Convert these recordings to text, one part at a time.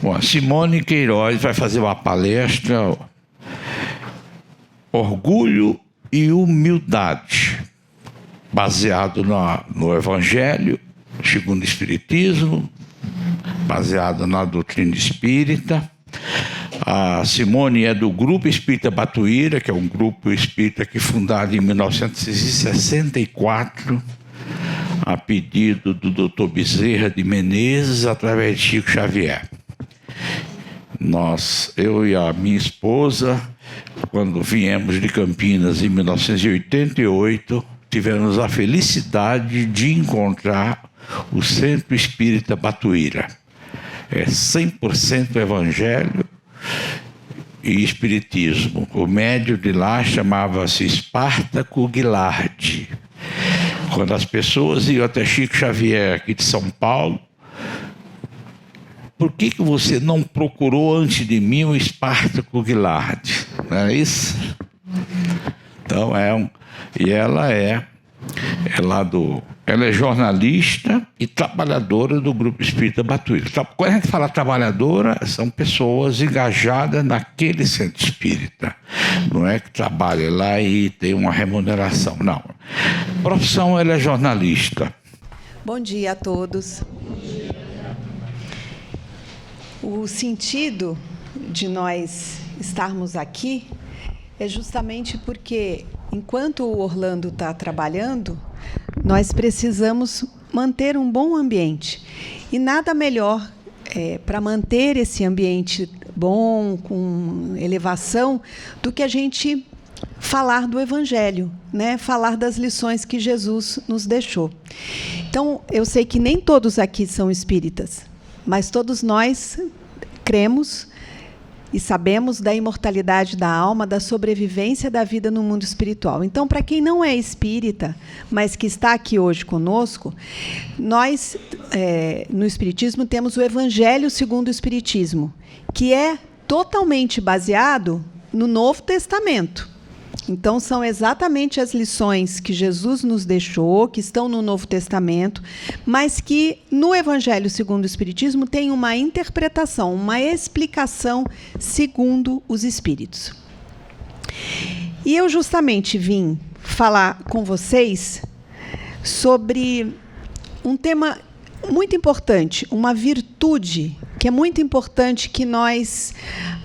Bom, a Simone Queiroz vai fazer uma palestra Orgulho e Humildade, baseado no Evangelho segundo o Espiritismo, baseado na doutrina espírita. A Simone é do Grupo Espírita Batuíra, que é um grupo espírita que fundado em 1964, a pedido do Dr. Bezerra de Menezes, através de Chico Xavier. Eu e a minha esposa, quando viemos de Campinas em 1988, tivemos a felicidade de encontrar o Centro Espírita Batuíra. É 100% Evangelho e Espiritismo. O médium de lá chamava-se Espartaco Guilardi. Quando as pessoas iam até Chico Xavier, aqui de São Paulo, por que você não procurou antes de mim o Espartaco Guilardi? Não é isso? Então e ela é jornalista e trabalhadora do Grupo Espírita Batuíra. Quando a gente fala trabalhadora, são pessoas engajadas naquele centro espírita. Não é que trabalha lá e tem uma remuneração, não. Profissão, ela é jornalista. Bom dia a todos. O sentido de nós estarmos aqui é justamente porque, enquanto o Orlando está trabalhando, nós precisamos manter um bom ambiente. E nada melhor para manter esse ambiente bom, com elevação, do que a gente falar do Evangelho, né? Falar das lições que Jesus nos deixou. Então, eu sei que nem todos aqui são espíritas, mas todos nós cremos e sabemos da imortalidade da alma, da sobrevivência da vida no mundo espiritual. Então, para quem não é espírita, mas que está aqui hoje conosco, nós, no Espiritismo, temos o Evangelho segundo o Espiritismo, que é totalmente baseado no Novo Testamento. Então, são exatamente as lições que Jesus nos deixou, que estão no Novo Testamento, mas que no Evangelho segundo o Espiritismo tem uma interpretação, uma explicação segundo os Espíritos. E eu justamente vim falar com vocês sobre um tema muito importante, uma virtude que é muito importante que nós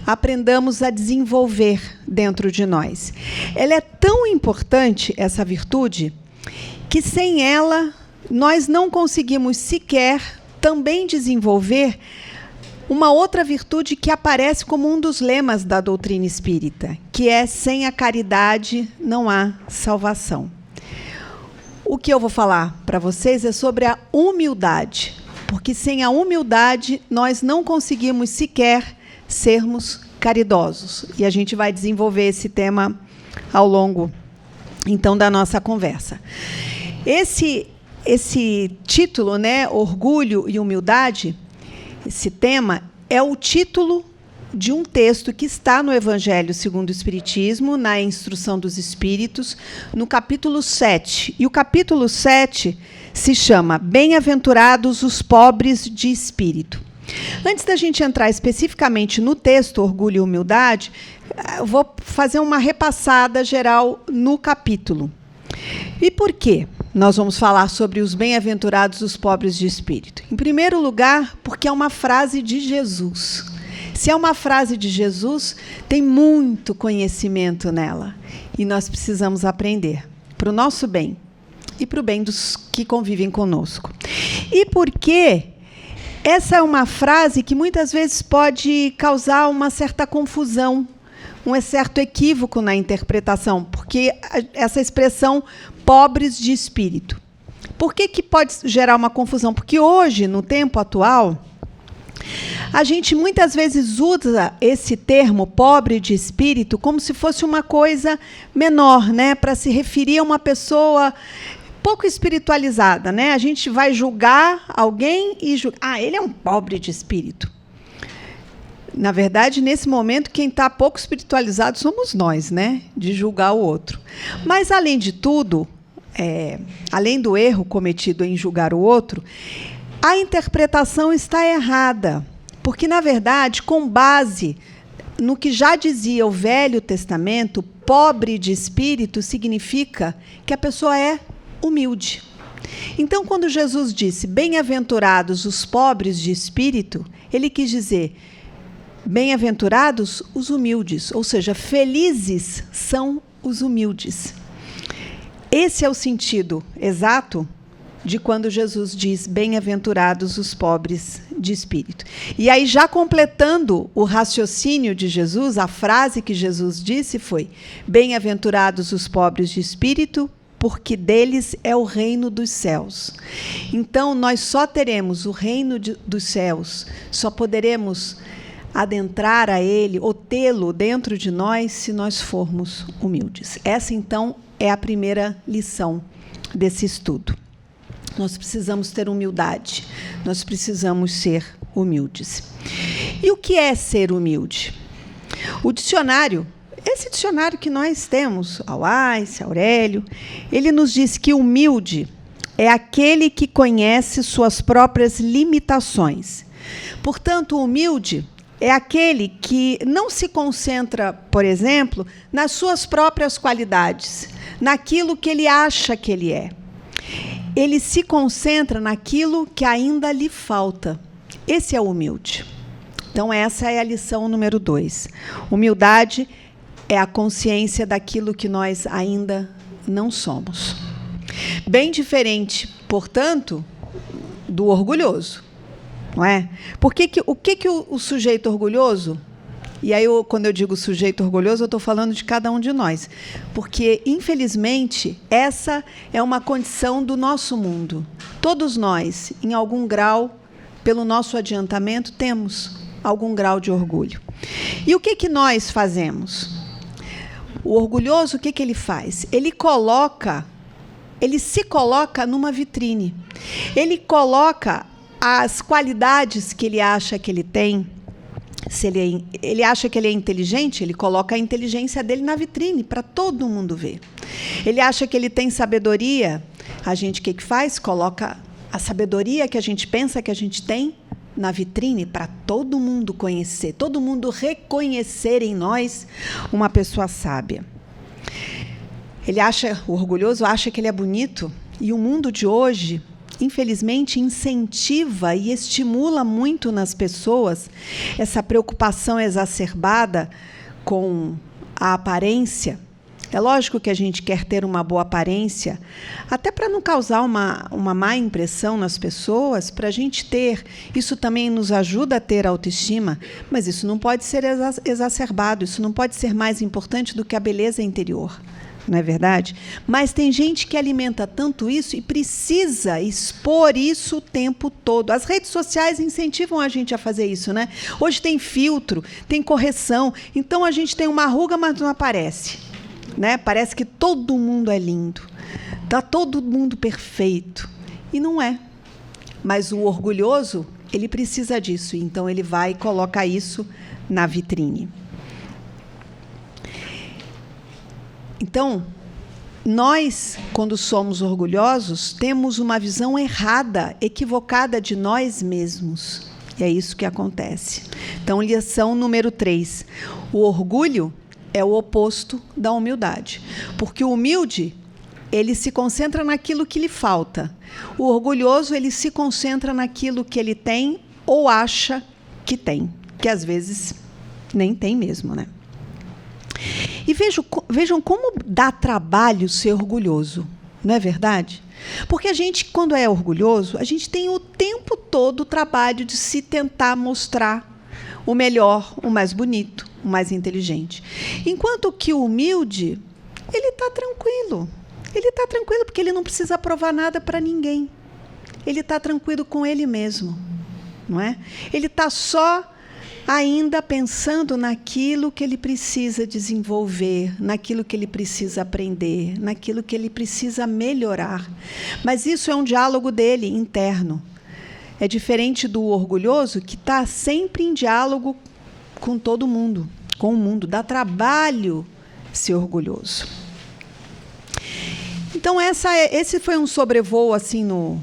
aprendamos a desenvolver dentro de nós. Ela é tão importante, essa virtude, que sem ela nós não conseguimos sequer também desenvolver uma outra virtude que aparece como um dos lemas da doutrina espírita, que é: sem a caridade não há salvação. O que eu vou falar para vocês é sobre a humildade, porque sem a humildade nós não conseguimos sequer sermos caridosos. E a gente vai desenvolver esse tema ao longo, então, da nossa conversa. Esse título, né, Orgulho e Humildade, esse tema é o título de um texto que está no Evangelho segundo o Espiritismo, na Instrução dos Espíritos, no capítulo 7. E o capítulo 7 se chama Bem-aventurados os pobres de espírito. Antes da gente entrar especificamente no texto Orgulho e Humildade, eu vou fazer uma repassada geral no capítulo. E por quê? Nós vamos falar sobre os bem-aventurados os pobres de espírito. Em primeiro lugar, porque é uma frase de Jesus. Se é uma frase de Jesus, tem muito conhecimento nela. E nós precisamos aprender, para o nosso bem e para o bem dos que convivem conosco. E porque essa é uma frase que muitas vezes pode causar uma certa confusão, um certo equívoco na interpretação, porque essa expressão pobres de espírito. Por que pode gerar uma confusão? Porque hoje, no tempo atual, a gente muitas vezes usa esse termo pobre de espírito como se fosse uma coisa menor, né? Para se referir a uma pessoa pouco espiritualizada, né? A gente vai julgar alguém e ele é um pobre de espírito. Na verdade, nesse momento, quem está pouco espiritualizado somos nós, né? De julgar o outro. Mas, além de tudo, além do erro cometido em julgar o outro, a interpretação está errada. Porque, na verdade, com base no que já dizia o Velho Testamento, pobre de espírito significa que a pessoa é humilde. Então, quando Jesus disse bem-aventurados os pobres de espírito, ele quis dizer bem-aventurados os humildes, ou seja, felizes são os humildes. Esse é o sentido exato de quando Jesus diz bem-aventurados os pobres de espírito. E aí, já completando o raciocínio de Jesus, a frase que Jesus disse foi: bem-aventurados os pobres de espírito, porque deles é o reino dos céus. Então, nós só teremos o reino dos céus, só poderemos adentrar a ele ou tê-lo dentro de nós se nós formos humildes. Essa, então, é a primeira lição desse estudo. Nós precisamos ter humildade, nós precisamos ser humildes. E o que é ser humilde? O dicionário, esse dicionário que nós temos, Auais, Aurélio, ele nos diz que humilde é aquele que conhece suas próprias limitações. Portanto, o humilde é aquele que não se concentra, por exemplo, nas suas próprias qualidades, naquilo que ele acha que ele é. Ele se concentra naquilo que ainda lhe falta. Esse é o humilde. Então, essa é a lição número 2. Humildade é a consciência daquilo que nós ainda não somos. Bem diferente, portanto, do orgulhoso. Não é? O que o sujeito orgulhoso... E aí, quando eu digo sujeito orgulhoso, eu estou falando de cada um de nós. Porque, infelizmente, essa é uma condição do nosso mundo. Todos nós, em algum grau, pelo nosso adiantamento, temos algum grau de orgulho. E o que nós fazemos? O orgulhoso, o que ele faz? Ele se coloca numa vitrine. Ele coloca as qualidades que ele acha que ele tem. Se ele acha que ele é inteligente, ele coloca a inteligência dele na vitrine para todo mundo ver. Ele acha que ele tem sabedoria, a gente o que faz? Coloca a sabedoria que a gente pensa que a gente tem na vitrine para todo mundo conhecer, todo mundo reconhecer em nós uma pessoa sábia. O orgulhoso acha que ele é bonito, e o mundo de hoje, infelizmente, incentiva e estimula muito nas pessoas essa preocupação exacerbada com a aparência. É lógico que a gente quer ter uma boa aparência, até para não causar uma má impressão nas pessoas, para a gente ter. Isso também nos ajuda a ter autoestima, mas isso não pode ser exacerbado, isso não pode ser mais importante do que a beleza interior. Não é verdade? Mas tem gente que alimenta tanto isso e precisa expor isso o tempo todo. As redes sociais incentivam a gente a fazer isso, né? Hoje tem filtro, tem correção, então a gente tem uma ruga, mas não aparece, né? Parece que todo mundo é lindo, está todo mundo perfeito. E não é. Mas o orgulhoso, ele precisa disso, então ele vai e coloca isso na vitrine. Então, nós, quando somos orgulhosos, temos uma visão errada, equivocada de nós mesmos. E é isso que acontece. Então, lição número 3. O orgulho é o oposto da humildade. Porque o humilde, ele se concentra naquilo que lhe falta. O orgulhoso, ele se concentra naquilo que ele tem ou acha que tem, que às vezes nem tem mesmo, né? E vejam como dá trabalho ser orgulhoso, não é verdade? Porque a gente, quando é orgulhoso, a gente tem o tempo todo o trabalho de se tentar mostrar o melhor, o mais bonito, o mais inteligente. Enquanto que o humilde, ele está tranquilo. Ele está tranquilo porque ele não precisa provar nada para ninguém. Ele está tranquilo com ele mesmo, não é? Ele está só ainda pensando naquilo que ele precisa desenvolver, naquilo que ele precisa aprender, naquilo que ele precisa melhorar. Mas isso é um diálogo dele interno. É diferente do orgulhoso, que está sempre em diálogo com todo mundo, com o mundo. Dá trabalho ser orgulhoso. Então, esse foi um sobrevoo assim no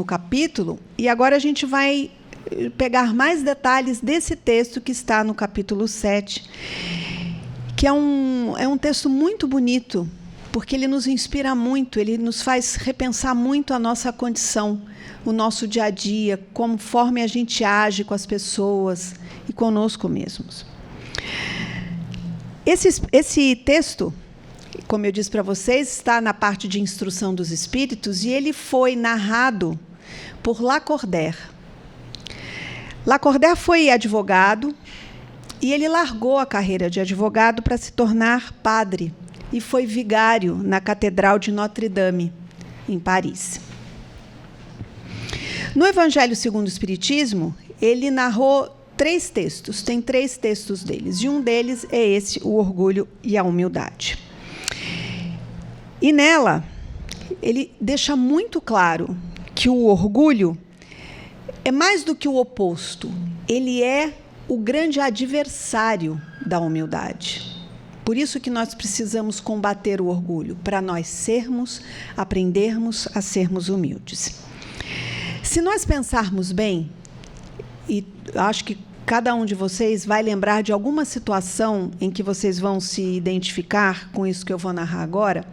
capítulo, e agora a gente vai pegar mais detalhes desse texto que está no capítulo 7, que é um texto muito bonito, porque ele nos inspira muito, ele nos faz repensar muito a nossa condição, o nosso dia a dia, conforme a gente age com as pessoas e conosco mesmos. Esse texto, como eu disse para vocês, está na parte de instrução dos espíritos, e ele foi narrado por Lacordaire. Lacordaire foi advogado e ele largou a carreira de advogado para se tornar padre e foi vigário na Catedral de Notre-Dame, em Paris. No Evangelho segundo o Espiritismo, ele narrou 3 textos, tem 3 textos deles, e um deles é esse, o orgulho e a humildade. E nela, ele deixa muito claro que o orgulho é mais do que o oposto, ele é o grande adversário da humildade. Por isso que nós precisamos combater o orgulho, para nós aprendermos a sermos humildes. Se nós pensarmos bem, e acho que cada um de vocês vai lembrar de alguma situação em que vocês vão se identificar com isso que eu vou narrar agora,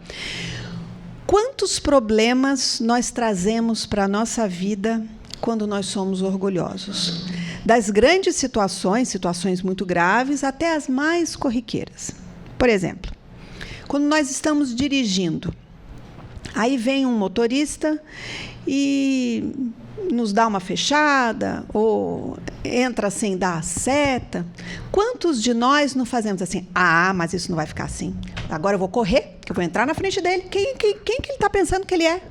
quantos problemas nós trazemos para a nossa vida quando nós somos orgulhosos? Das grandes situações muito graves, até as mais corriqueiras. Por exemplo, quando nós estamos dirigindo, aí vem um motorista e nos dá uma fechada, ou entra sem dar a seta. Quantos de nós não fazemos assim? Ah, mas isso não vai ficar assim. Agora eu vou correr, que eu vou entrar na frente dele. Quem que ele está pensando que ele é?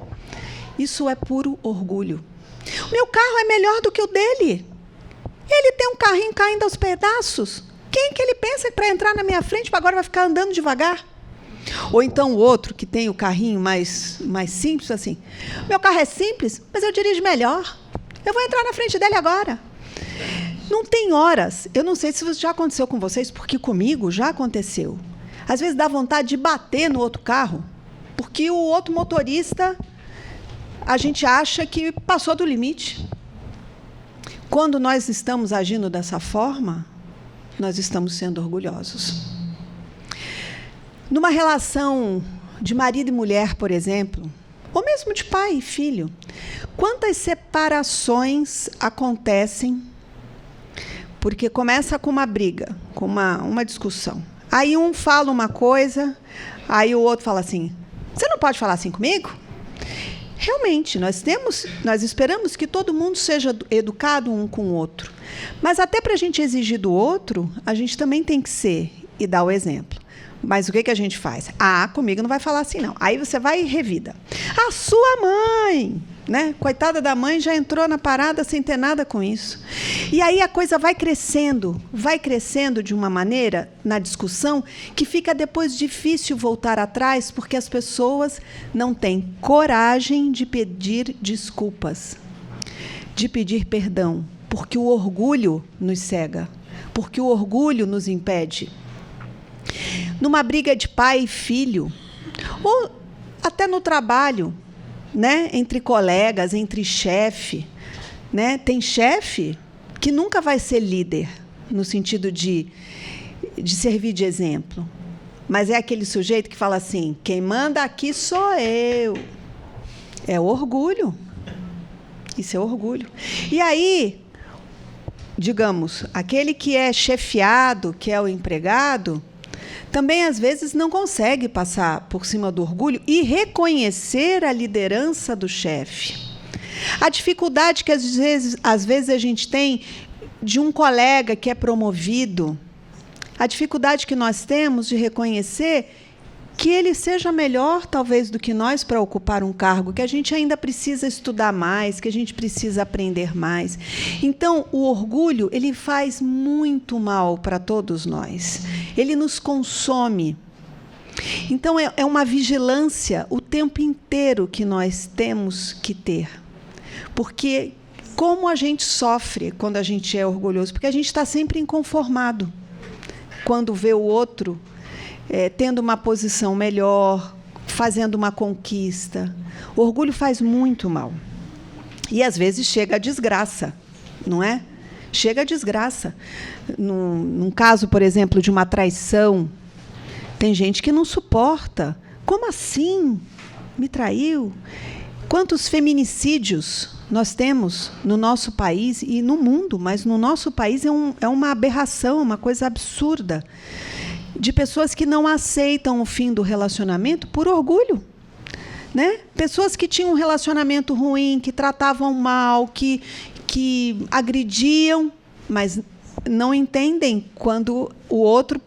Isso é puro orgulho. O meu carro é melhor do que o dele. Ele tem um carrinho caindo aos pedaços. Quem que ele pensa que para entrar na minha frente agora vai ficar andando devagar? Ou então o outro que tem o carrinho mais simples, assim. Meu carro é simples, mas eu dirijo melhor. Eu vou entrar na frente dele agora. Não tem horas. Eu não sei se isso já aconteceu com vocês, porque comigo já aconteceu. Às vezes dá vontade de bater no outro carro, porque o outro motorista, a gente acha que passou do limite. Quando nós estamos agindo dessa forma, nós estamos sendo orgulhosos. Numa relação de marido e mulher, por exemplo, ou mesmo de pai e filho, quantas separações acontecem porque começa com uma briga, com uma discussão. Aí um fala uma coisa, aí o outro fala assim, você não pode falar assim comigo? Realmente, nós esperamos que todo mundo seja educado um com o outro. Mas até para a gente exigir do outro, a gente também tem que ser e dar o exemplo. Mas o que a gente faz? Ah, comigo não vai falar assim, não. Aí você vai e revida. A sua mãe, né? Coitada da mãe, já entrou na parada sem ter nada com isso. E aí a coisa vai crescendo de uma maneira na discussão que fica depois difícil voltar atrás, porque as pessoas não têm coragem de pedir desculpas, de pedir perdão, porque o orgulho nos cega, porque o orgulho nos impede. Numa briga de pai e filho, ou até no trabalho, né? Entre colegas, entre chefe, né? Tem chefe que nunca vai ser líder, no sentido de servir de exemplo. Mas é aquele sujeito que fala assim, quem manda aqui sou eu. É orgulho. Isso é orgulho. E aí, digamos, aquele que é chefiado, que é o empregado, também, às vezes, não consegue passar por cima do orgulho e reconhecer a liderança do chefe. A dificuldade que, às vezes, a gente tem de um colega que é promovido, a dificuldade que nós temos de reconhecer que ele seja melhor, talvez, do que nós para ocupar um cargo, que a gente ainda precisa estudar mais, que a gente precisa aprender mais. Então, o orgulho, ele faz muito mal para todos nós. Ele nos consome. Então, é uma vigilância o tempo inteiro que nós temos que ter. Porque como a gente sofre quando a gente é orgulhoso? Porque a gente está sempre inconformado. Quando vê o outro tendo uma posição melhor, fazendo uma conquista. O orgulho faz muito mal. E, às vezes, chega a desgraça, não é? Chega a desgraça. Num caso, por exemplo, de uma traição, tem gente que não suporta. Como assim? Me traiu? Quantos feminicídios nós temos no nosso país e no mundo, mas no nosso país é uma aberração, uma coisa absurda, de pessoas que não aceitam o fim do relacionamento por orgulho. Né? Pessoas que tinham um relacionamento ruim, que tratavam mal, que agrediam, mas não entendem quando o outro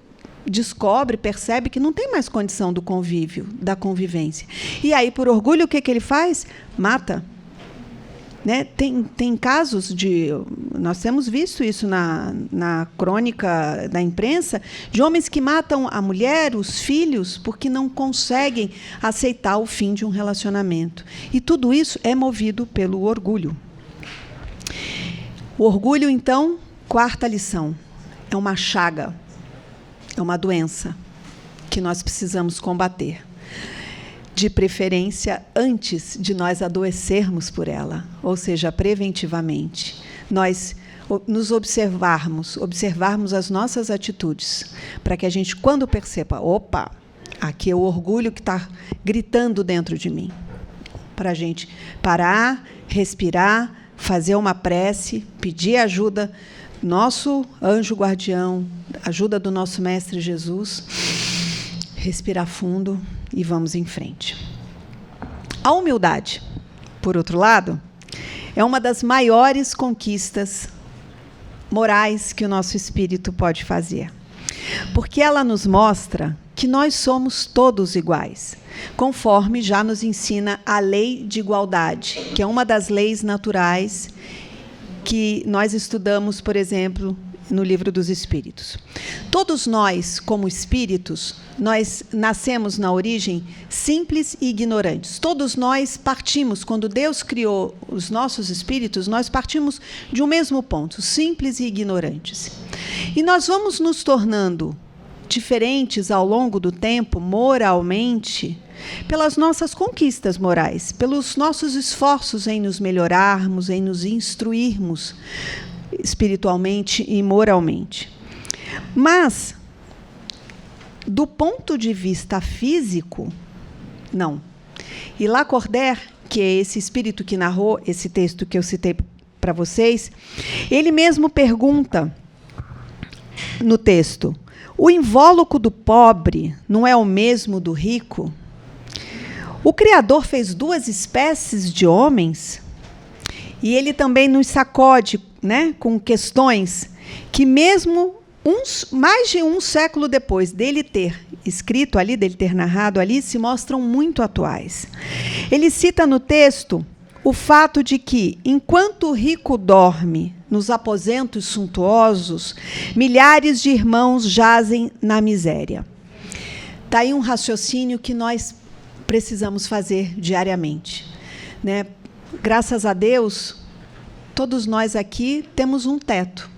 descobre, percebe que não tem mais condição do convívio, da convivência. E aí, por orgulho, o que ele faz? Mata. Né? Tem casos de... Nós temos visto isso na crônica da imprensa, de homens que matam a mulher, os filhos, porque não conseguem aceitar o fim de um relacionamento. E tudo isso é movido pelo orgulho. O orgulho, então, quarta lição, é uma chaga, é uma doença que nós precisamos combater. De preferência, antes de nós adoecermos por ela, ou seja, preventivamente. Nós nos observarmos as nossas atitudes, para que a gente, quando perceba, opa, aqui é o orgulho que está gritando dentro de mim, para a gente parar, respirar, fazer uma prece, pedir ajuda, nosso anjo guardião, ajuda do nosso Mestre Jesus, respirar fundo e vamos em frente. A humildade, por outro lado, é uma das maiores conquistas morais que o nosso espírito pode fazer. Porque ela nos mostra que nós somos todos iguais, conforme já nos ensina a lei de igualdade, que é uma das leis naturais que nós estudamos, por exemplo, no Livro dos Espíritos. Todos nós, como espíritos, nós nascemos na origem simples e ignorantes. Todos nós partimos, quando Deus criou os nossos espíritos, nós partimos de um mesmo ponto, simples e ignorantes. E nós vamos nos tornando diferentes ao longo do tempo, moralmente, pelas nossas conquistas morais, pelos nossos esforços em nos melhorarmos, em nos instruirmos espiritualmente e moralmente. Mas, do ponto de vista físico, não. E Lacordaire, que é esse espírito que narrou esse texto que eu citei para vocês, ele mesmo pergunta no texto: o invólucro do pobre não é o mesmo do rico? O Criador fez duas espécies de homens e ele também nos sacode, né, com questões que mesmo mais de um século depois dele ter escrito ali, dele ter narrado ali, se mostram muito atuais. Ele cita no texto o fato de que, enquanto o rico dorme nos aposentos suntuosos, milhares de irmãos jazem na miséria. Está aí um raciocínio que nós precisamos fazer diariamente. Né? Graças a Deus, todos nós aqui temos um teto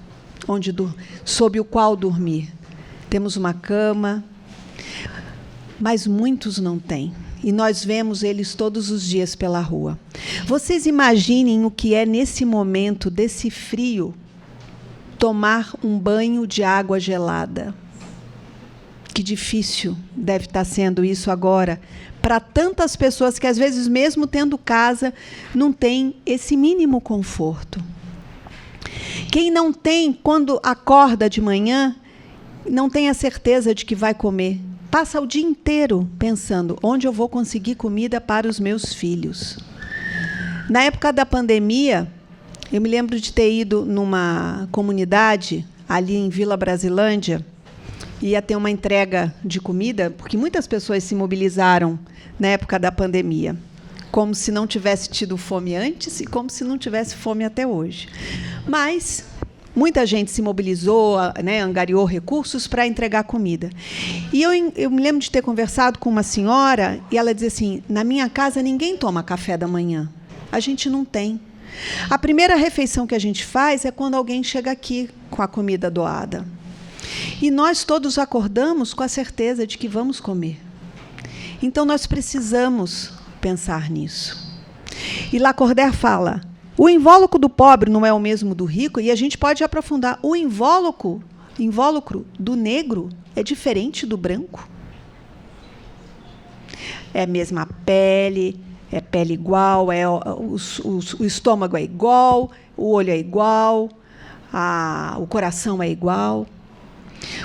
sob o qual dormir. Temos uma cama, mas muitos não têm. E nós vemos eles todos os dias pela rua. Vocês imaginem o que é, nesse momento desse frio, tomar um banho de água gelada. Que difícil deve estar sendo isso agora para tantas pessoas que, às vezes, mesmo tendo casa, não tem esse mínimo conforto. Quem não tem, quando acorda de manhã, não tem a certeza de que vai comer. Passa o dia inteiro pensando onde eu vou conseguir comida para os meus filhos. Na época da pandemia, eu me lembro de ter ido numa comunidade ali em Vila Brasilândia, ia ter uma entrega de comida, porque muitas pessoas se mobilizaram na época da pandemia, como se não tivesse tido fome antes e como se não tivesse fome até hoje. Mas muita gente se mobilizou, né, angariou recursos para entregar comida. E eu me lembro de ter conversado com uma senhora, e ela dizia assim, na minha casa ninguém toma café da manhã. A gente não tem. A primeira refeição que a gente faz é quando alguém chega aqui com a comida doada. E nós todos acordamos com a certeza de que vamos comer. Então, nós precisamos pensar nisso. E Lacordaire fala, o invólucro do pobre não é o mesmo do rico, e a gente pode aprofundar. O invólucro do negro é diferente do branco. É a mesma pele, é pele igual, o estômago é igual, o olho é igual, o coração é igual.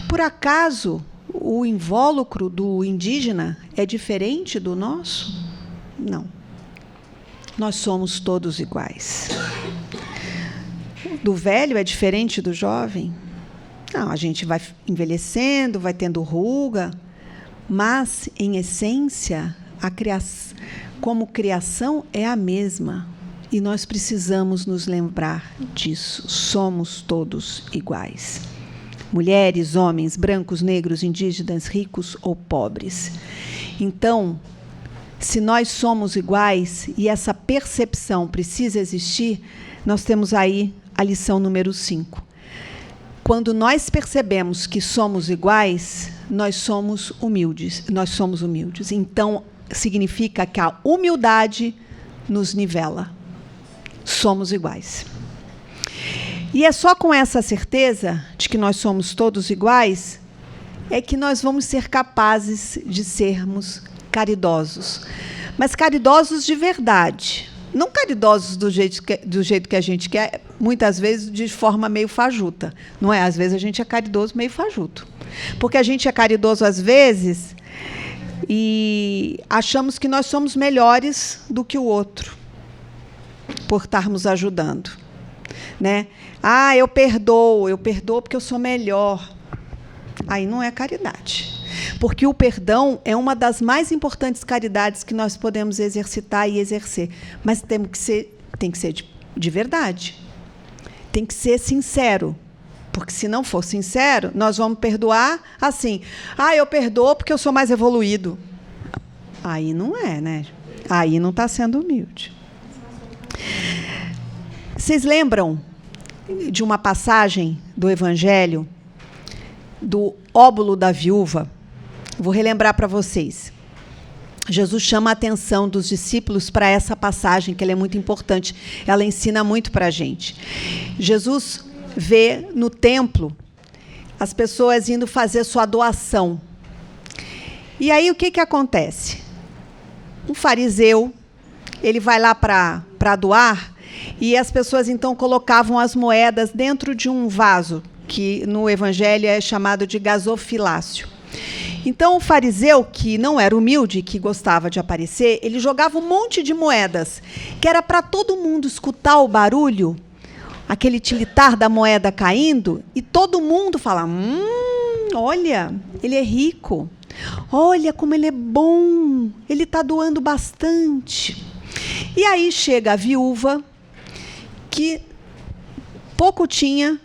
Por acaso, o invólucro do indígena é diferente do nosso? Não. Nós somos todos iguais. Do velho é diferente do jovem? Não, a gente vai envelhecendo, vai tendo ruga, mas, em essência, como criação é a mesma. E nós precisamos nos lembrar disso. Somos todos iguais. Mulheres, homens, brancos, negros, indígenas, ricos ou pobres. Então, se nós somos iguais e essa percepção precisa existir, nós temos aí a lição número 5. Quando nós percebemos que somos iguais, nós somos humildes. Então, significa que a humildade nos nivela. Somos iguais. E é só com essa certeza de que nós somos todos iguais é que nós vamos ser capazes de sermos caridosos. Mas caridosos de verdade. Não caridosos do jeito que a gente quer, muitas vezes de forma meio fajuta. Não é? Às vezes a gente é caridoso meio fajuto. Porque a gente é caridoso às vezes e achamos que nós somos melhores do que o outro por estarmos ajudando. Né? Eu perdoo porque eu sou melhor. Aí não é caridade. Porque o perdão é uma das mais importantes caridades que nós podemos exercitar e exercer. Mas tem que ser de verdade. Tem que ser sincero. Porque, se não for sincero, nós vamos perdoar assim. Eu perdoo porque eu sou mais evoluído. Aí não é, né? Aí não está sendo humilde. Vocês lembram de uma passagem do Evangelho, do óbolo da viúva? Vou relembrar para vocês. Jesus chama a atenção dos discípulos para essa passagem, que ela é muito importante. Ela ensina muito para a gente. Jesus vê no templo as pessoas indo fazer sua doação. E aí o que acontece? Um fariseu, ele vai lá para doar, e as pessoas então colocavam as moedas dentro de um vaso, que no Evangelho é chamado de gasofilácio. Então, o fariseu, que não era humilde, que gostava de aparecer, ele jogava um monte de moedas, que era para todo mundo escutar o barulho, aquele tilitar da moeda caindo, e todo mundo falar, olha, ele é rico, olha como ele é bom, ele está doando bastante. E aí chega a viúva, que pouco tinha,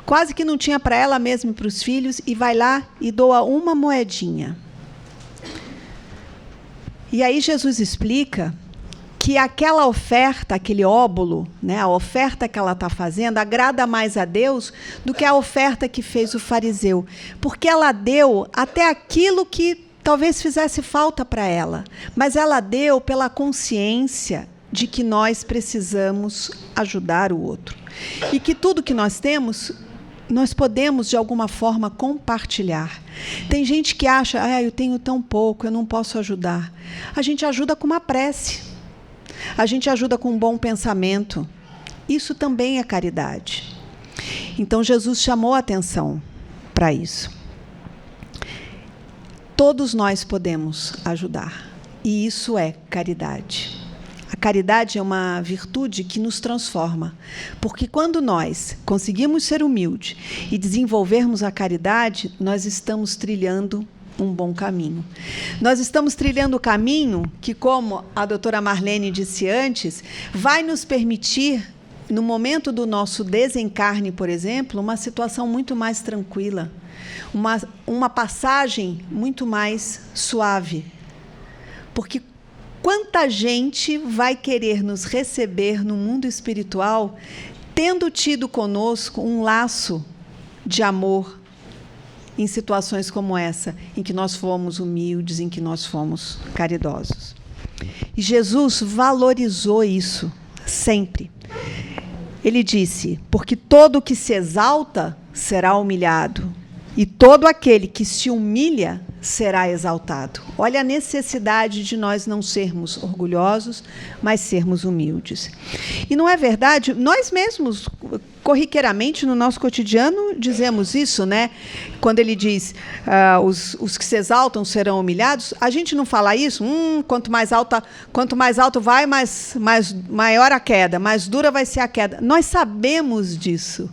quase que não tinha para ela mesma e para os filhos, e vai lá e doa uma moedinha. E aí Jesus explica que aquela oferta, aquele óbolo, né, a oferta que ela está fazendo, agrada mais a Deus do que a oferta que fez o fariseu. Porque ela deu até aquilo que talvez fizesse falta para ela, mas ela deu pela consciência de que nós precisamos ajudar o outro. E que tudo que nós temos, nós podemos, de alguma forma, compartilhar. Tem gente que acha, eu tenho tão pouco, eu não posso ajudar. A gente ajuda com uma prece. A gente ajuda com um bom pensamento. Isso também é caridade. Então, Jesus chamou a atenção para isso. Todos nós podemos ajudar. E isso é caridade. A caridade é uma virtude que nos transforma, porque quando nós conseguimos ser humildes e desenvolvermos a caridade, nós estamos trilhando um bom caminho. Nós estamos trilhando o caminho que, como a doutora Marlene disse antes, vai nos permitir, no momento do nosso desencarne, por exemplo, uma situação muito mais tranquila, uma passagem muito mais suave. Porque quanta gente vai querer nos receber no mundo espiritual, tendo tido conosco um laço de amor, em situações como essa, em que nós fomos humildes, em que nós fomos caridosos. E Jesus valorizou isso, sempre. Ele disse, porque todo o que se exalta será humilhado, e todo aquele que se humilha será exaltado. Olha a necessidade de nós não sermos orgulhosos, mas sermos humildes. E não é verdade? Nós mesmos, corriqueiramente, no nosso cotidiano, dizemos isso, né? Quando ele diz, os que se exaltam serão humilhados, a gente não fala isso? Quanto mais alto vai, maior a queda, mais dura vai ser a queda. Nós sabemos disso.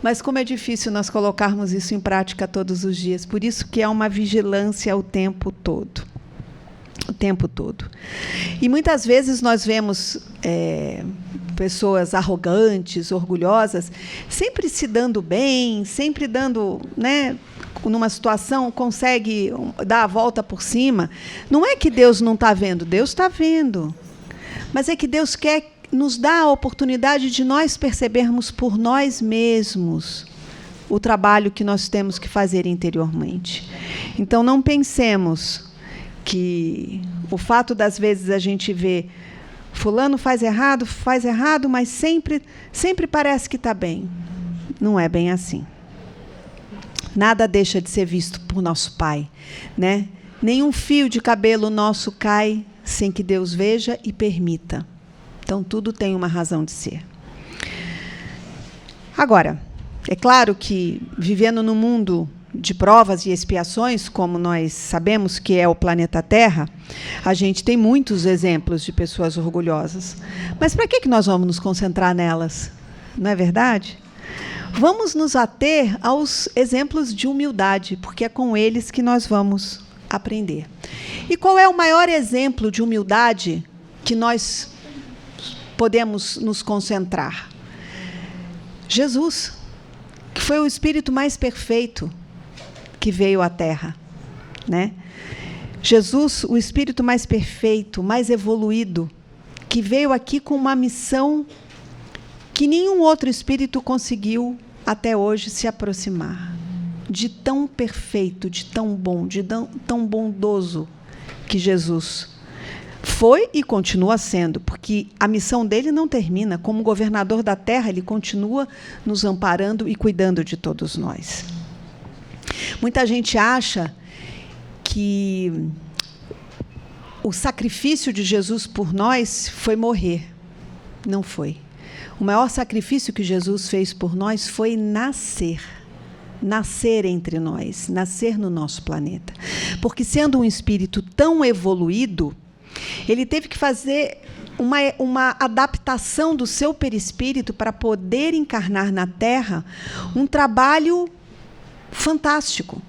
Mas como é difícil nós colocarmos isso em prática todos os dias. Por isso que é uma vigilância o tempo todo. O tempo todo. E muitas vezes nós vemos pessoas arrogantes, orgulhosas, sempre se dando bem, sempre dando, né, numa situação, consegue dar a volta por cima. Não é que Deus não está vendo, Deus está vendo. Mas é que Deus quer nos dá a oportunidade de nós percebermos por nós mesmos o trabalho que nós temos que fazer interiormente. Então, não pensemos que o fato das vezes a gente ver fulano faz errado, mas sempre parece que está bem. Não é bem assim. Nada deixa de ser visto por nosso Pai, né? Nenhum fio de cabelo nosso cai sem que Deus veja e permita. Então, tudo tem uma razão de ser. Agora, é claro que, vivendo num mundo de provas e expiações, como nós sabemos que é o planeta Terra, a gente tem muitos exemplos de pessoas orgulhosas. Mas para que nós vamos nos concentrar nelas? Não é verdade? Vamos nos ater aos exemplos de humildade, porque é com eles que nós vamos aprender. E qual é o maior exemplo de humildade que nós podemos nos concentrar? Jesus, que foi o espírito mais perfeito que veio à Terra, né? Jesus, o espírito mais perfeito, mais evoluído, que veio aqui com uma missão que nenhum outro espírito conseguiu até hoje se aproximar. De tão perfeito, de tão bom, de tão bondoso que Jesus foi e continua sendo, porque a missão dele não termina. Como governador da Terra, ele continua nos amparando e cuidando de todos nós. Muita gente acha que o sacrifício de Jesus por nós foi morrer. Não foi. O maior sacrifício que Jesus fez por nós foi nascer. Nascer entre nós, nascer no nosso planeta. Porque, sendo um espírito tão evoluído, ele teve que fazer uma adaptação do seu perispírito para poder encarnar na Terra um trabalho fantástico.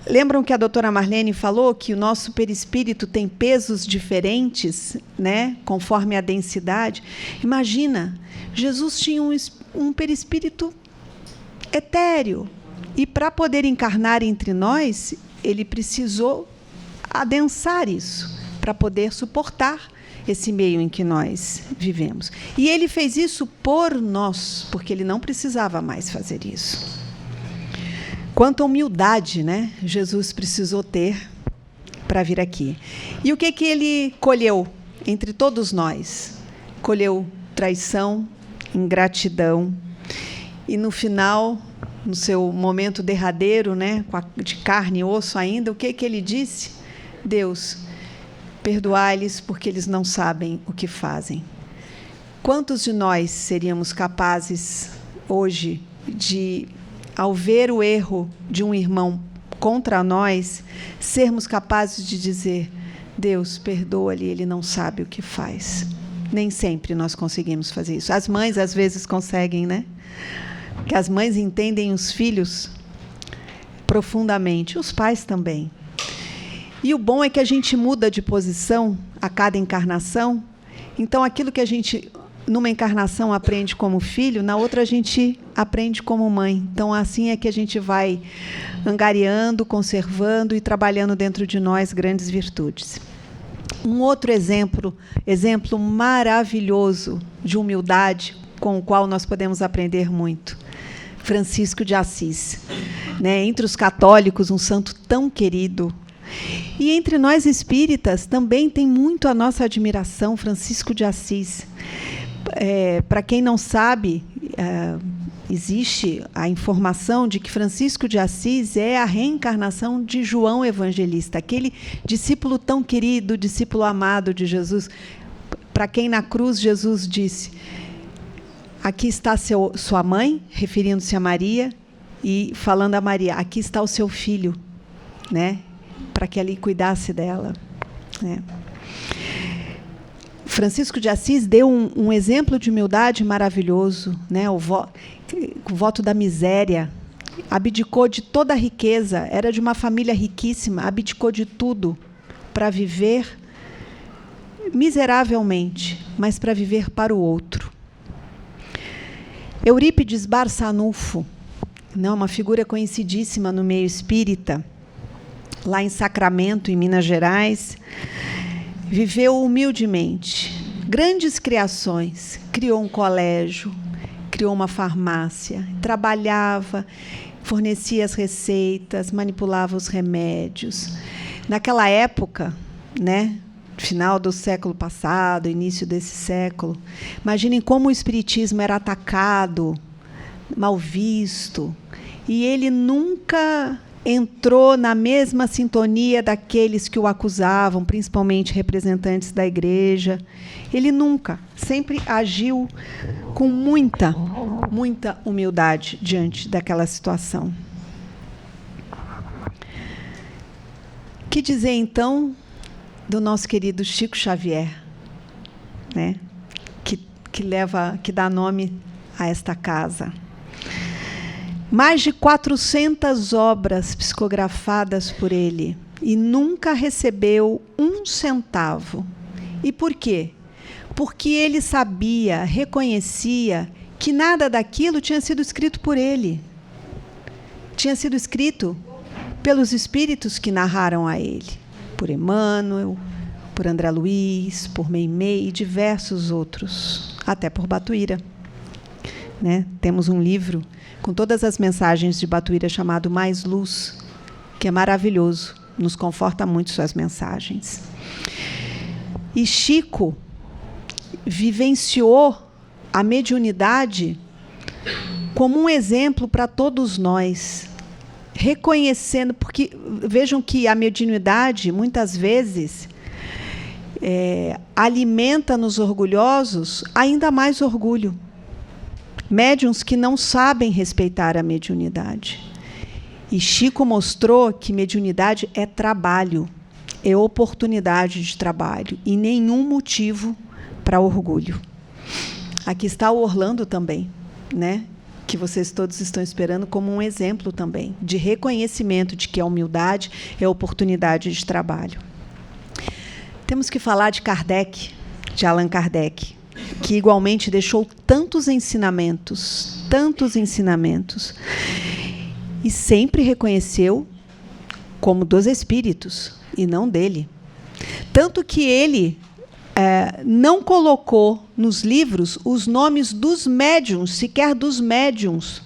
Lembram que a doutora Marlene falou que o nosso perispírito tem pesos diferentes, né, conforme a densidade? Imagina, Jesus tinha um perispírito etéreo. E, para poder encarnar entre nós, ele precisou adensar isso, para poder suportar esse meio em que nós vivemos. E ele fez isso por nós, porque ele não precisava mais fazer isso. Quanta humildade, né, Jesus precisou ter para vir aqui. E o que ele colheu entre todos nós? Colheu traição, ingratidão, e no final, no seu momento derradeiro, né, de carne e osso ainda, o que ele disse? Deus, perdoai-lhes porque eles não sabem o que fazem. Quantos de nós seríamos capazes hoje de, ao ver o erro de um irmão contra nós, sermos capazes de dizer: Deus, perdoa-lhe, ele não sabe o que faz. Nem sempre nós conseguimos fazer isso. As mães, às vezes, conseguem, né? Porque as mães entendem os filhos profundamente, os pais também. E o bom é que a gente muda de posição a cada encarnação. Então, aquilo que a gente, numa encarnação, aprende como filho, na outra a gente aprende como mãe. Então, assim é que a gente vai angariando, conservando e trabalhando dentro de nós grandes virtudes. Um outro exemplo maravilhoso de humildade, com o qual nós podemos aprender muito. Francisco de Assis. Né? Entre os católicos, um santo tão querido. E entre nós espíritas também tem muito a nossa admiração, Francisco de Assis. Para quem não sabe, existe a informação de que Francisco de Assis é a reencarnação de João Evangelista, aquele discípulo tão querido, discípulo amado de Jesus, para quem na cruz Jesus disse: aqui está sua mãe, referindo-se a Maria, e falando a Maria, aqui está o seu filho, né? Para que ali cuidasse dela. Né? Francisco de Assis deu um exemplo de humildade maravilhoso, né? O voto da miséria, abdicou de toda a riqueza, era de uma família riquíssima, abdicou de tudo para viver miseravelmente, mas para viver para o outro. Eurípides Barçanufo, não, uma figura conhecidíssima no meio espírita, lá em Sacramento, em Minas Gerais, viveu humildemente, grandes criações, criou um colégio, criou uma farmácia, trabalhava, fornecia as receitas, manipulava os remédios. Naquela época, né, final do século passado, início desse século, imaginem como o espiritismo era atacado, mal visto, e ele nunca entrou na mesma sintonia daqueles que o acusavam, principalmente representantes da igreja. Ele nunca, sempre agiu com muita humildade diante daquela situação. Que dizer, então, do nosso querido Chico Xavier, né? que dá nome a esta casa. Mais de 400 obras psicografadas por ele e nunca recebeu um centavo. E por quê? Porque ele sabia, reconhecia que nada daquilo tinha sido escrito por ele. Tinha sido escrito pelos espíritos que narraram a ele, por Emmanuel, por André Luiz, por Meimei e diversos outros, até por Batuíra. Né? Temos um livro com todas as mensagens de Batuíra chamado Mais Luz, que é maravilhoso, nos conforta muito suas mensagens. E Chico vivenciou a mediunidade como um exemplo para todos nós, reconhecendo, porque vejam que a mediunidade, muitas vezes, alimenta nos orgulhosos ainda mais orgulho. Médiuns que não sabem respeitar a mediunidade. E Chico mostrou que mediunidade é trabalho, é oportunidade de trabalho, e nenhum motivo para orgulho. Aqui está o Orlando também, né? Que vocês todos estão esperando como um exemplo também, de reconhecimento de que a humildade é oportunidade de trabalho. Temos que falar de Kardec, de Allan Kardec, que igualmente deixou tantos ensinamentos, e sempre reconheceu como dos espíritos, e não dele. Tanto que ele não colocou nos livros os nomes dos médiuns, sequer dos médiuns,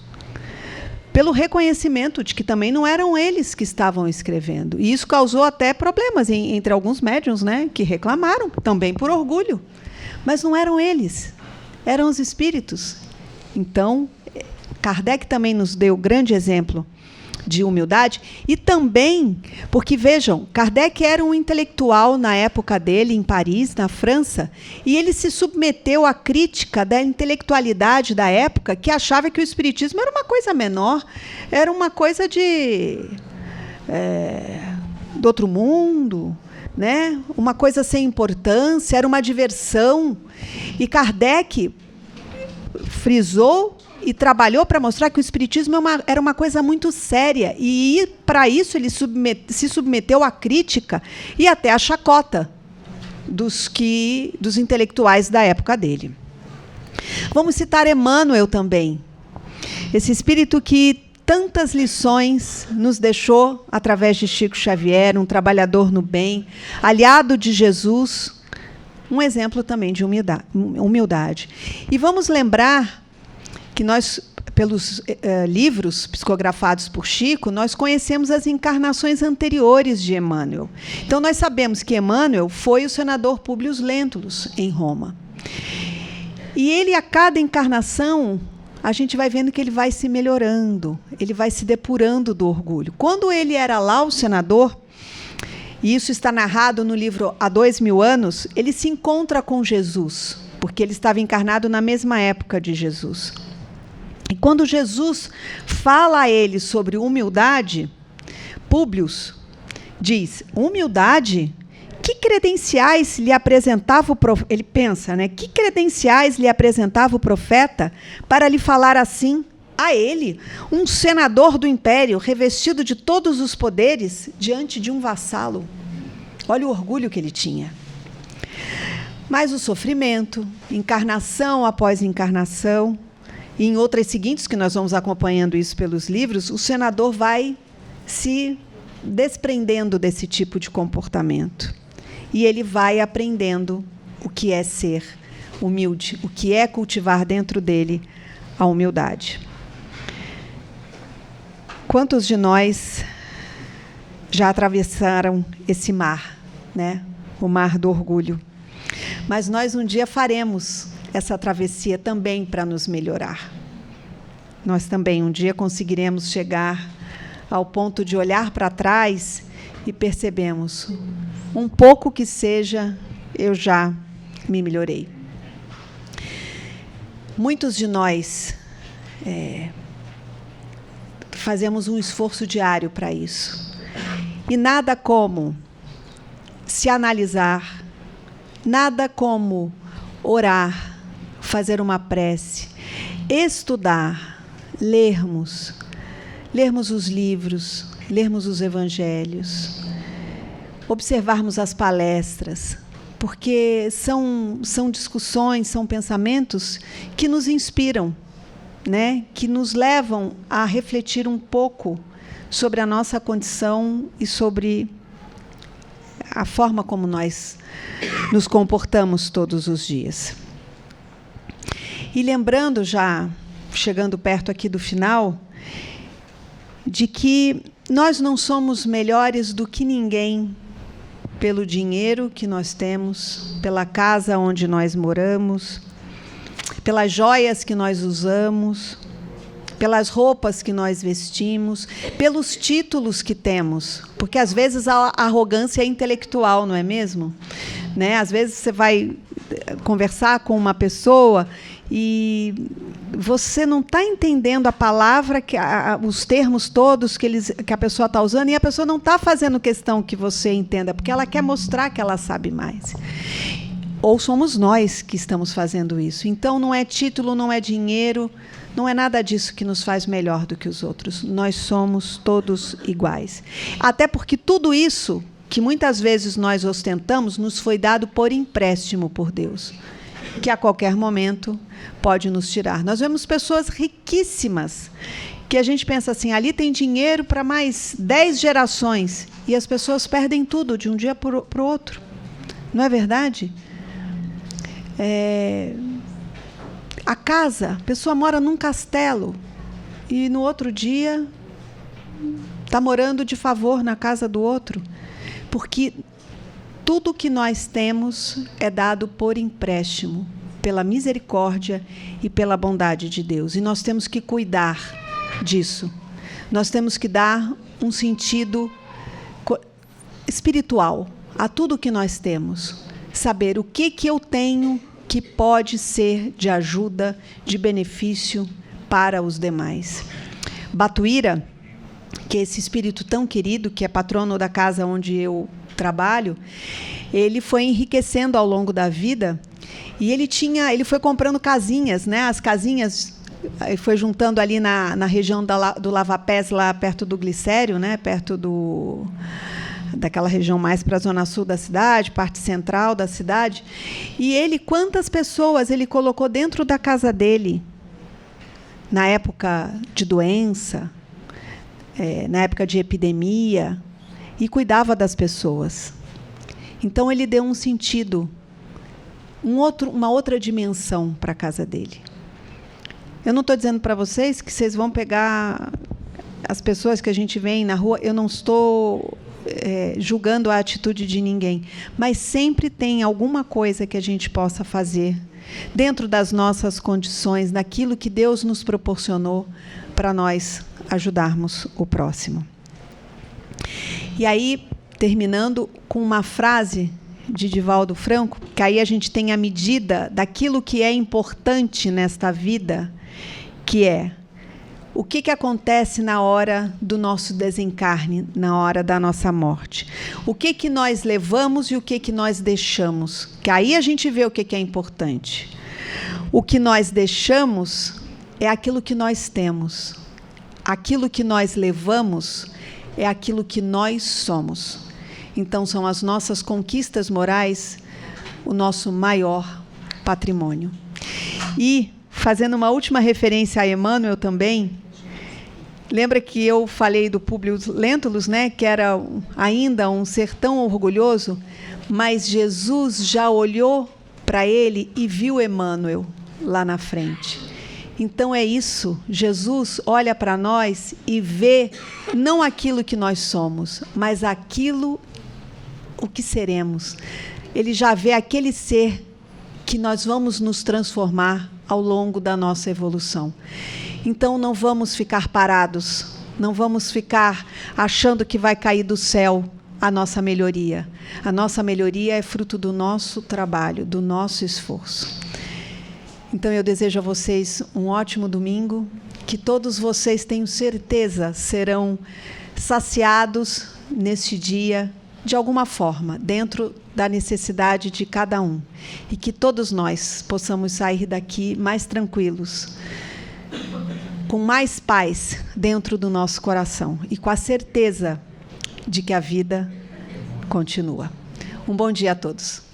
pelo reconhecimento de que também não eram eles que estavam escrevendo. E isso causou até problemas entre alguns médiuns, né, que reclamaram, também por orgulho. Mas não eram eles, eram os espíritos. Então, Kardec também nos deu grande exemplo de humildade, e também, porque, vejam, Kardec era um intelectual na época dele, em Paris, na França, e ele se submeteu à crítica da intelectualidade da época, que achava que o espiritismo era uma coisa menor, era uma coisa do outro mundo, né? Uma coisa sem importância, era uma diversão. E Kardec frisou e trabalhou para mostrar que o espiritismo era uma coisa muito séria. E, para isso, ele se submeteu à crítica e até à chacota dos intelectuais da época dele. Vamos citar Emmanuel também. Esse espírito que tantas lições nos deixou através de Chico Xavier, um trabalhador no bem, aliado de Jesus, um exemplo também de humildade. E vamos lembrar que nós, pelos livros psicografados por Chico, nós conhecemos as encarnações anteriores de Emmanuel. Então, nós sabemos que Emmanuel foi o senador Públio Lentulus, em Roma. E ele, a cada encarnação, a gente vai vendo que ele vai se melhorando, ele vai se depurando do orgulho. Quando ele era lá o senador, e isso está narrado no livro Há 2000 anos, ele se encontra com Jesus, porque ele estava encarnado na mesma época de Jesus. E quando Jesus fala a ele sobre humildade, Públio diz: humildade? Que credenciais lhe apresentava o profeta? Ele pensa, né? Que credenciais lhe apresentava o profeta para lhe falar assim a ele, um senador do império, revestido de todos os poderes, diante de um vassalo? Olha o orgulho que ele tinha. Mas o sofrimento, encarnação após encarnação, e em outras seguintes, que nós vamos acompanhando isso pelos livros, o senador vai se desprendendo desse tipo de comportamento. E ele vai aprendendo o que é ser humilde, o que é cultivar dentro dele a humildade. Quantos de nós já atravessaram esse mar, né? O mar do orgulho? Mas nós um dia faremos essa travessia também para nos melhorar. Nós também um dia conseguiremos chegar ao ponto de olhar para trás e percebemos, um pouco que seja, eu já me melhorei. Muitos de nós fazemos um esforço diário para isso. E nada como se analisar, nada como orar, fazer uma prece, estudar, lermos os livros, lermos os evangelhos, observarmos as palestras, porque são discussões, são pensamentos que nos inspiram, né? Que nos levam a refletir um pouco sobre a nossa condição e sobre a forma como nós nos comportamos todos os dias. E lembrando, já chegando perto aqui do final, de que nós não somos melhores do que ninguém pelo dinheiro que nós temos, pela casa onde nós moramos, pelas joias que nós usamos, pelas roupas que nós vestimos, pelos títulos que temos, porque às vezes a arrogância é intelectual, não é mesmo? Né? Às vezes você vai conversar com uma pessoa e você não está entendendo a palavra, os termos todos que a pessoa está usando, e a pessoa não está fazendo questão que você entenda, porque ela quer mostrar que ela sabe mais. Ou somos nós que estamos fazendo isso. Então, não é título, não é dinheiro, não é nada disso que nos faz melhor do que os outros. Nós somos todos iguais. Até porque tudo isso que muitas vezes nós ostentamos nos foi dado por empréstimo por Deus, que a qualquer momento pode nos tirar. Nós vemos pessoas riquíssimas, que a gente pensa assim, ali tem dinheiro para mais 10 gerações, e as pessoas perdem tudo de um dia para o outro. Não é verdade? A casa, a pessoa mora num castelo, e no outro dia está morando de favor na casa do outro, porque tudo que nós temos é dado por empréstimo, pela misericórdia e pela bondade de Deus. E nós temos que cuidar disso. Nós temos que dar um sentido espiritual a tudo que nós temos. Saber o que eu tenho que pode ser de ajuda, de benefício para os demais. Batuíra, que é esse espírito tão querido, que é patrono da casa onde eu trabalho, ele foi enriquecendo ao longo da vida e ele foi comprando casinhas, né? As casinhas, foi juntando ali na região do Lavapés, lá perto do Glicério, né? Perto daquela região mais para a zona sul da cidade, parte central da cidade. E quantas pessoas ele colocou dentro da casa dele, na época de doença, na época de epidemia, e cuidava das pessoas. Então, ele deu um sentido, uma outra dimensão para a casa dele. Eu não estou dizendo para vocês que vocês vão pegar as pessoas que a gente vê na rua, eu não estou julgando a atitude de ninguém, mas sempre tem alguma coisa que a gente possa fazer dentro das nossas condições, daquilo que Deus nos proporcionou para nós ajudarmos o próximo. E aí, terminando com uma frase de Divaldo Franco, que aí a gente tem a medida daquilo que é importante nesta vida, que é o que acontece na hora do nosso desencarne, na hora da nossa morte. O que nós levamos e o que nós deixamos. Que aí a gente vê o que é importante. O que nós deixamos é aquilo que nós temos. Aquilo que nós levamos é aquilo que nós somos. Então, são as nossas conquistas morais o nosso maior patrimônio. E, fazendo uma última referência a Emmanuel também, lembra que eu falei do Públio Lentulus, né, que era ainda um ser tão orgulhoso, mas Jesus já olhou para ele e viu Emmanuel lá na frente. Então é isso, Jesus olha para nós e vê não aquilo que nós somos, mas o que seremos. Ele já vê aquele ser que nós vamos nos transformar ao longo da nossa evolução. Então não vamos ficar parados, não vamos ficar achando que vai cair do céu a nossa melhoria. A nossa melhoria é fruto do nosso trabalho, do nosso esforço. Então, eu desejo a vocês um ótimo domingo, que todos vocês, tenho certeza, serão saciados neste dia, de alguma forma, dentro da necessidade de cada um. E que todos nós possamos sair daqui mais tranquilos, com mais paz dentro do nosso coração e com a certeza de que a vida continua. Um bom dia a todos.